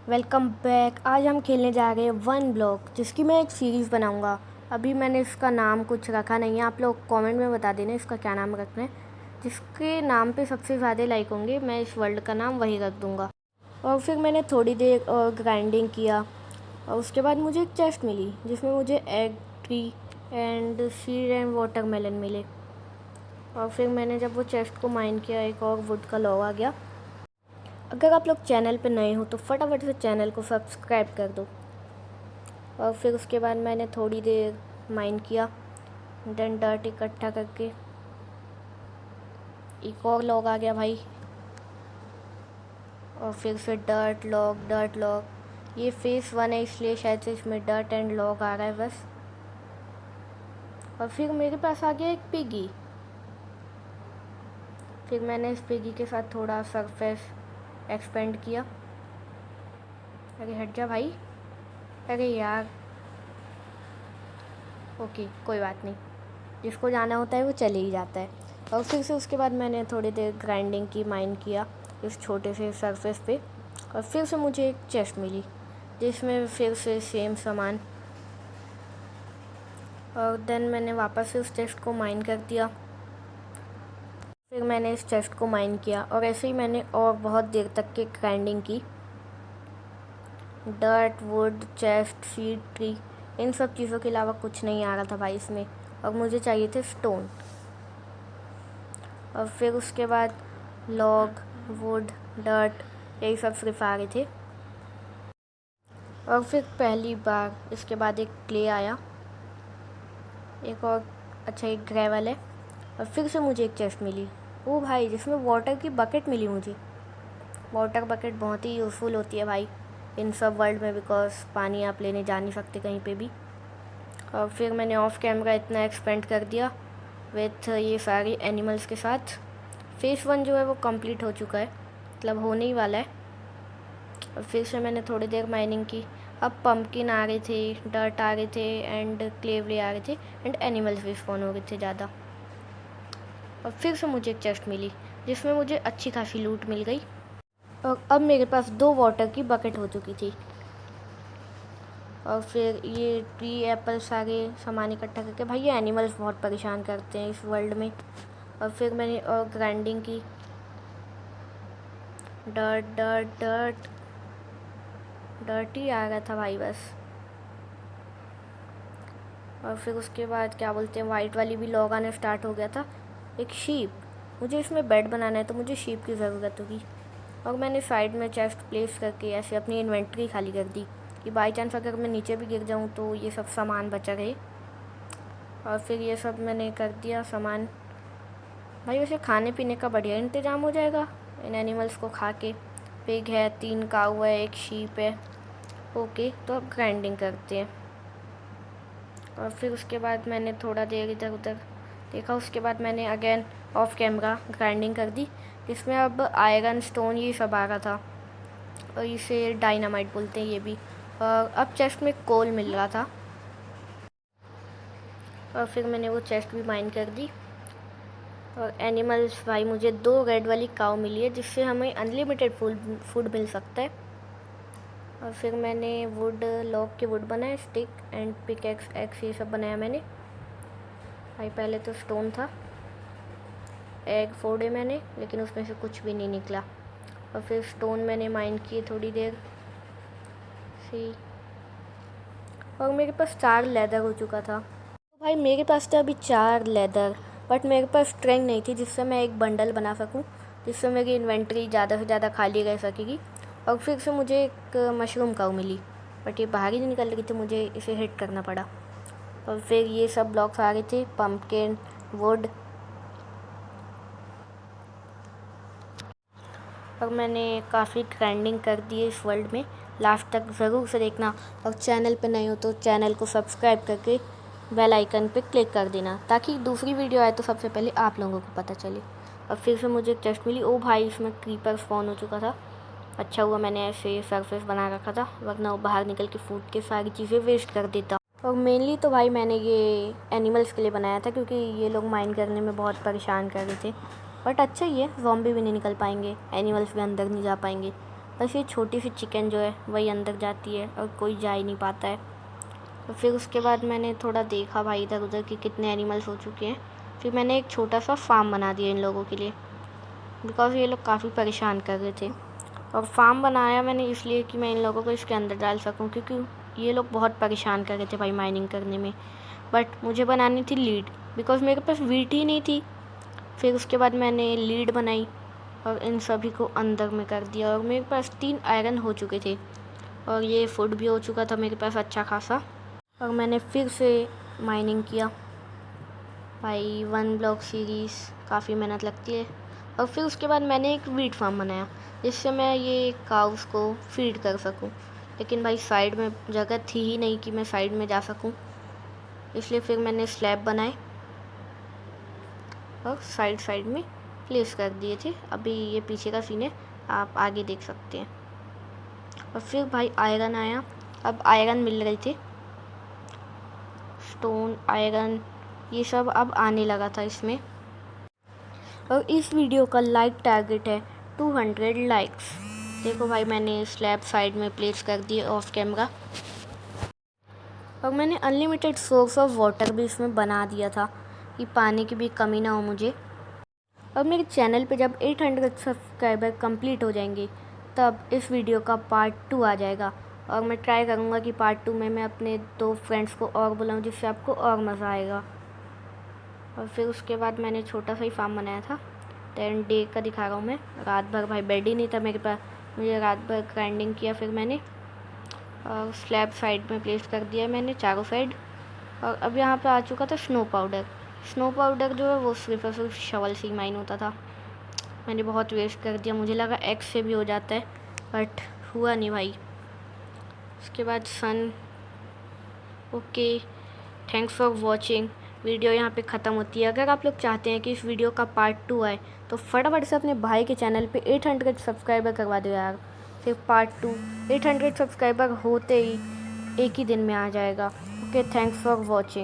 Welcome back. आज हम खेलने जा रहे हैं वन ब्लॉक, जिसकी मैं एक सीरीज़ बनाऊंगा। अभी मैंने इसका नाम कुछ रखा नहीं है, आप लोग कमेंट में बता देना इसका क्या नाम रखना है। जिसके नाम पे सबसे ज़्यादा लाइक होंगे मैं इस वर्ल्ड का नाम वही रख दूंगा। और फिर मैंने थोड़ी देर और ग्राइंडिंग किया और उसके बाद मुझे एक चेस्ट मिली जिसमें मुझे egg tree and seed and watermelon मिले। और फिर मैंने जब वो चेस्ट को माइन किया, एक और वुड का लॉग आ गया। अगर आप लोग चैनल पे नए हो तो फटाफट से चैनल को सब्सक्राइब कर दो। और फिर उसके बाद मैंने थोड़ी देर माइन किया, देन डर्ट इकट्ठा करके एक और लॉग आ गया भाई। और फिर से डर्ट लॉग। ये फेस 1 है इसलिए शायद से इसमें डर्ट एंड लॉग आ रहा है बस। और फिर मेरे पास आ गया एक पिगी। फिर मैंने इस पिगी के साथ थोड़ा सरफेस एक्सपेंड किया। अरे हट जा भाई, अरे यार। ओके कोई बात नहीं, जिसको जाना होता है वो चले ही जाता है। और फिर से उसके बाद मैंने थोड़ी देर ग्राइंडिंग की, माइन किया इस छोटे से सरफेस पे। और फिर से मुझे एक चेस्ट मिली जिसमें फिर से सेम सामान। और देन मैंने वापस से उस चेस्ट को माइन कर दिया। फिर मैंने इस चेस्ट को माइन किया और ऐसे ही मैंने और बहुत देर तक की ग्राइंडिंग की। Dirt, wood, chest, seed, tree, इन सब चीज़ों के अलावा कुछ नहीं आ रहा था भाई इसमें। और मुझे चाहिए थे स्टोन। और फिर उसके बाद लॉग, वुड, डर्ट, यही सब सिर्फ आ रहे थे। और फिर पहली बार इसके बाद एक क्ले आया, एक और अच्छा एक ग्रेवल है। और फिर से मुझे एक चेस्ट मिली, वो भाई जिसमें वाटर की बकेट मिली मुझे। वाटर बकेट बहुत ही यूज़फुल होती है भाई इन सब वर्ल्ड में, बिकॉज पानी आप लेने जा नहीं सकते कहीं पे भी। और फिर मैंने ऑफ कैमरा इतना एक्सपेंड कर दिया विथ ये सारी एनिमल्स के साथ। फेस 1 जो है वो कंप्लीट हो चुका है, मतलब होने ही वाला है। और फिर से मैंने थोड़ी देर माइनिंग की। अब पम्पकिन आ रहे थे, डर्ट आ रहे थे एंड क्लेवले आ रहे थे एंड एनिमल्स भी स्पॉन हो रहे थे ज़्यादा। और फिर से मुझे एक चेस्ट मिली जिसमें मुझे अच्छी खासी लूट मिल गई। और अब मेरे पास 2 वाटर की बकेट हो चुकी थी। और फिर ये ट्री, एप्पल, सारे सामान इकट्ठा करके, भाई ये एनिमल्स बहुत परेशान करते हैं इस वर्ल्ड में। और फिर मैंने और ग्राइंडिंग की, डर्ट ही आ रहा था भाई बस। और फिर उसके बाद क्या बोलते हैं, वाइट वाली भी लॉग आने स्टार्ट हो गया था। एक शीप, मुझे इसमें बेड बनाना है तो मुझे शीप की ज़रूरत होगी। और मैंने साइड में चेस्ट प्लेस करके ऐसे अपनी इन्वेंट्री खाली कर दी कि बाई चांस अगर मैं नीचे भी गिर जाऊँ तो ये सब सामान बचा रहे। और फिर ये सब मैंने कर दिया सामान। भाई वैसे खाने पीने का बढ़िया इंतज़ाम हो जाएगा इन एनिमल्स को खा के। पिग है, 3 काऊ है, एक शीप है। ओके तो अब ग्राइंडिंग करते हैं। और फिर उसके बाद मैंने थोड़ा देर इधर उधर देखा। उसके बाद मैंने अगेन ऑफ कैमरा ग्राइंडिंग कर दी, जिसमें अब आयरन, स्टोन ये सब आ रहा था। और इसे डायनामाइट बोलते हैं ये भी। और अब चेस्ट में कोल मिल रहा था। और फिर मैंने वो चेस्ट भी माइन कर दी। और एनिमल्स भाई, मुझे 2 रेड वाली काऊ मिली है जिससे हमें अनलिमिटेड फूड मिल सकता है। और फिर मैंने वुड, लॉग के वुड बनाए, स्टिक एंड पिकैक्स, एक्स ये सब बनाया मैंने। भाई पहले तो स्टोन था, एग फोड़े मैंने लेकिन उसमें से कुछ भी नहीं निकला। और फिर स्टोन मैंने माइन किए थोड़ी देर सी। और मेरे पास 4 लेदर हो चुका था। तो भाई मेरे पास था अभी 4 लेदर, बट मेरे पास स्ट्रेंथ नहीं थी जिससे मैं एक बंडल बना सकूं, जिससे मेरी इन्वेंट्री ज़्यादा से ज़्यादा खाली रह सकेगी। और फिर से मुझे एक मशरूम काऊ मिली, बट ये बाहर ही नहीं निकल रही थी, मुझे इसे हिट करना पड़ा। और फिर ये सब ब्लॉक्स आ रहे थे, पम्पकिन, वुड। और मैंने काफ़ी ग्राइंडिंग कर दी है इस वर्ल्ड में, लास्ट तक ज़रूर से देखना। और चैनल पे नए हो तो चैनल को सब्सक्राइब करके बेल आइकन पे क्लिक कर देना, ताकि दूसरी वीडियो आए तो सबसे पहले आप लोगों को पता चले। और फिर से मुझे एक चेस्ट मिली। ओ भाई, इसमें क्रीपर स्पॉन हो चुका था। अच्छा हुआ मैंने ऐसे सरफेस बना रखा था, वरना वो बाहर निकल के फूड के सारी चीज़ें वेस्ट कर देता। और मेनली तो भाई मैंने ये एनिमल्स के लिए बनाया था, क्योंकि ये लोग माइन करने में बहुत परेशान कर रहे थे। बट अच्छा ही है, ज़ॉम्बी भी नहीं निकल पाएंगे, एनिमल्स भी अंदर नहीं जा पाएंगे। बस ये छोटी सी चिकन जो है वही अंदर जाती है और कोई जा ही नहीं पाता है। तो फिर उसके बाद मैंने थोड़ा देखा भाई इधर उधर कि कितने एनिमल्स हो चुके हैं। फिर मैंने एक छोटा सा फार्म बना दिया इन लोगों के लिए, बिकॉज़ ये लोग काफ़ी परेशान कर रहे थे। और फार्म बनाया मैंने इसलिए कि मैं इन लोगों को इसके अंदर डाल सकूं, क्योंकि ये लोग बहुत परेशान कर रहे थे भाई माइनिंग करने में। बट मुझे बनानी थी लीड, बिकॉज़ मेरे पास वीट ही नहीं थी। फिर उसके बाद मैंने लीड बनाई और इन सभी को अंदर में कर दिया, और मेरे पास 3 आयरन हो चुके थे और ये फूड भी हो चुका था मेरे पास अच्छा खासा। और मैंने फिर से माइनिंग किया भाई। 1 ब्लॉक सीरीज़ काफ़ी मेहनत लगती है। और फिर उसके बाद मैंने एक वीट फार्म बनाया जिससे मैं ये काउस को फीड कर सकूं। लेकिन भाई साइड में जगह थी ही नहीं कि मैं साइड में जा सकूं, इसलिए फिर मैंने स्लैब बनाए और साइड साइड में प्लेस कर दिए थे। अभी ये पीछे का सीन है, आप आगे देख सकते हैं। और फिर भाई आयरन आया। अब आयरन मिल रही थी, स्टोन आयरन ये सब अब आने लगा था इसमें। और इस वीडियो का लाइक टारगेट है 200 लाइक्स। देखो भाई मैंने स्लैब साइड में प्लेस कर दिए ऑफ कैमरा। और मैंने अनलिमिटेड सोर्स ऑफ वाटर भी इसमें बना दिया था कि पानी की भी कमी ना हो मुझे। और मेरे चैनल पे जब 800 सब्सक्राइबर कंप्लीट हो जाएंगे तब इस वीडियो का पार्ट 2 आ जाएगा। और मैं ट्राई करूँगा कि पार्ट 2 में मैं अपने 2 फ्रेंड्स को और बुलाऊँ, जिससे आपको और मज़ा आएगा। और फिर उसके बाद मैंने छोटा सा ही फार्म बनाया था। 10 डे का दिखा रहा हूँ मैं। रात भर भाई बेड ही नहीं था मेरे पास, मुझे रात भर ग्राइंडिंग किया। फिर मैंने स्लैब साइड में प्लेस कर दिया मैंने चारों साइड। और अब यहाँ पे आ चुका था स्नो पाउडर। स्नो पाउडर जो है वो सिर्फ और सिर्फ शवल से ही माइन होता था। मैंने बहुत वेस्ट कर दिया, मुझे लगा एक्स से भी हो जाता है बट हुआ नहीं भाई। उसके बाद सन। Okay, thanks for watching. Video यहाँ पे ख़त्म होती है। अगर आप लोग चाहते हैं कि इस वीडियो का पार्ट 2 आए तो फटाफट से अपने भाई के चैनल पे 800 सब्सक्राइबर करवा दो यार। फिर पार्ट 2 800 सब्सक्राइबर होते ही एक ही दिन में आ जाएगा। Okay, thanks for watching.